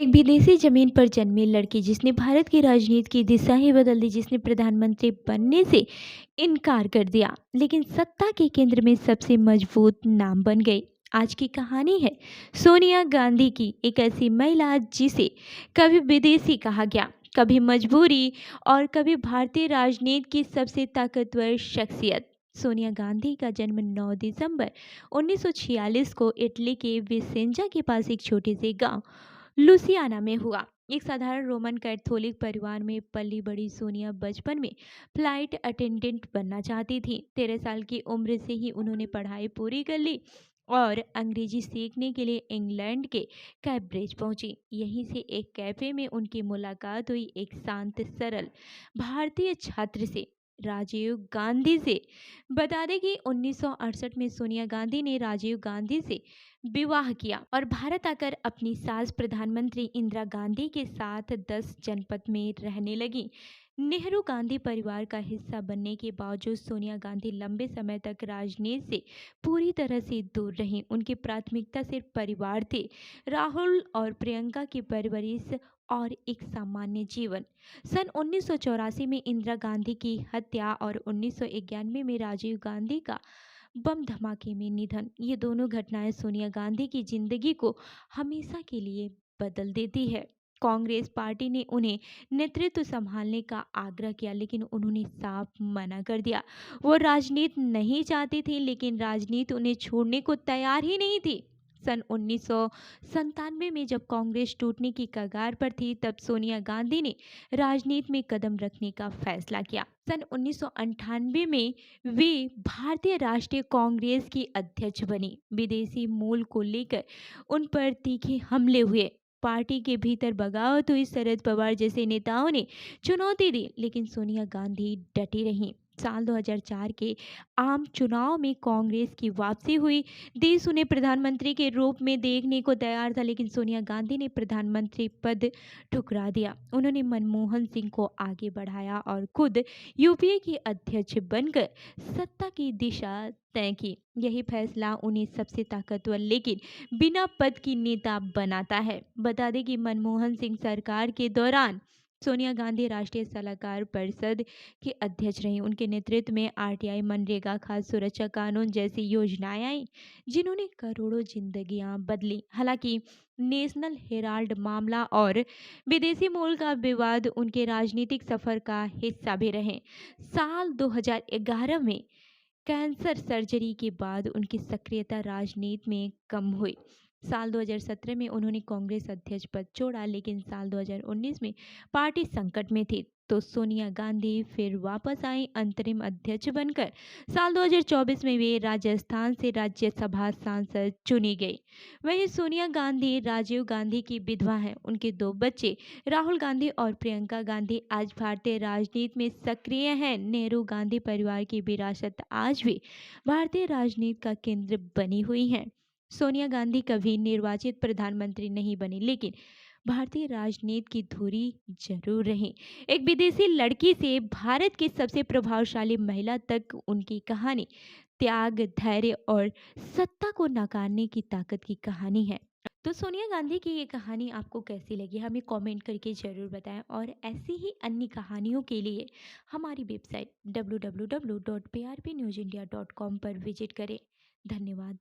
एक विदेशी जमीन पर जन्मी लड़की जिसने भारत की राजनीति की दिशा ही बदल दी, जिसने प्रधानमंत्री बनने से इनकार कर दिया लेकिन सत्ता के केंद्र में सबसे मजबूत नाम बन गई। आज की कहानी है सोनिया गांधी की, एक ऐसी महिला जिसे कभी विदेशी कहा गया, कभी मजबूरी और कभी भारतीय राजनीति की सबसे ताकतवर शख्सियत। सोनिया गांधी का जन्म 9 दिसंबर 1946 को इटली के विसेंजा के पास एक छोटे से गांव लुसियाना में हुआ। एक साधारण रोमन कैथोलिक परिवार में पली बड़ी सोनिया बचपन में फ्लाइट अटेंडेंट बनना चाहती थी। 13 साल की उम्र से ही उन्होंने पढ़ाई पूरी कर ली और अंग्रेजी सीखने के लिए इंग्लैंड के कैम्ब्रिज पहुंची। यहीं से एक कैफे में उनकी मुलाकात हुई एक शांत सरल भारतीय छात्र से, राजीव गांधी से। बता दें कि 1968 में सोनिया गांधी ने राजीव गांधी से विवाह किया और भारत आकर अपनी सास प्रधानमंत्री इंदिरा गांधी के साथ 10 जनपद में रहने लगी। नेहरू गांधी परिवार का हिस्सा बनने के बावजूद सोनिया गांधी लंबे समय तक राजनीति से पूरी तरह से दूर रहीं। उनकी प्राथमिकता सिर्फ परिवार थे, राहुल और प्रियंका की परवरिश और एक सामान्य जीवन। सन 1984 में इंदिरा गांधी की हत्या और 1991 में राजीव गांधी का बम धमाके में निधन, ये दोनों घटनाएं सोनिया गांधी की जिंदगी को हमेशा के लिए बदल देती है। कांग्रेस पार्टी ने उन्हें नेतृत्व संभालने का आग्रह किया लेकिन उन्होंने साफ मना कर दिया। वो राजनीति नहीं चाहती थी लेकिन राजनीति उन्हें छोड़ने को तैयार ही नहीं थी। सन 1997 में जब कांग्रेस टूटने की कगार पर थी, तब सोनिया गांधी ने राजनीति में कदम रखने का फैसला किया। सन 1998 में वे भारतीय राष्ट्रीय कांग्रेस की अध्यक्ष बनी। विदेशी मूल को लेकर उन पर तीखे हमले हुए, पार्टी के भीतर बगावत हुई, शरद पवार जैसे नेताओं ने चुनौती दी लेकिन सोनिया गांधी डटी रहीं। साल 2004 के आम चुनाव में कांग्रेस की वापसी हुई। देश उन्हें प्रधानमंत्री के रूप में देखने को तैयार था लेकिन सोनिया गांधी ने प्रधानमंत्री पद ठुकरा दिया। उन्होंने मनमोहन सिंह को आगे बढ़ाया और खुद यूपीए की अध्यक्ष बनकर सत्ता की दिशा तय की। यही फैसला उन्हें सबसे ताकतवर लेकिन बिना पद की नेता बनाता है। बता दें कि मनमोहन सिंह सरकार के दौरान सोनिया गांधी राष्ट्रीय सलाहकार परिषद के अध्यक्ष रहीं। उनके नेतृत्व में आरटीआई, मनरेगा, खाद्य सुरक्षा कानून जैसी योजनाएं आई जिन्होंने करोड़ों जिंदगियां बदली। हालांकि नेशनल हेराल्ड मामला और विदेशी मूल का विवाद उनके राजनीतिक सफर का हिस्सा भी रहे। साल 2011 में कैंसर सर्जरी के बाद उनकी सक्रियता राजनीति में कम हुई। साल 2017 में उन्होंने कांग्रेस अध्यक्ष पद छोड़ा लेकिन साल 2019 में पार्टी संकट में थी तो सोनिया गांधी फिर वापस आई अंतरिम अध्यक्ष बनकर। साल 2024 में वे राजस्थान से राज्यसभा सांसद चुनी गई। वहीं सोनिया गांधी राजीव गांधी की विधवा हैं। उनके दो बच्चे राहुल गांधी और प्रियंका गांधी आज भारतीय राजनीति में सक्रिय हैं। नेहरू गांधी परिवार की विरासत आज भी भारतीय राजनीति का केंद्र बनी हुई है। सोनिया गांधी कभी निर्वाचित प्रधानमंत्री नहीं बनी लेकिन भारतीय राजनीति की धुरी जरूर रही। एक विदेशी लड़की से भारत की सबसे प्रभावशाली महिला तक उनकी कहानी त्याग, धैर्य और सत्ता को नकारने की ताकत की कहानी है। तो सोनिया गांधी की ये कहानी आपको कैसी लगी, हमें कमेंट करके ज़रूर बताएं और ऐसी ही अन्य कहानियों के लिए हमारी वेबसाइट www.prpnewsindia.com पर विजिट करें। धन्यवाद।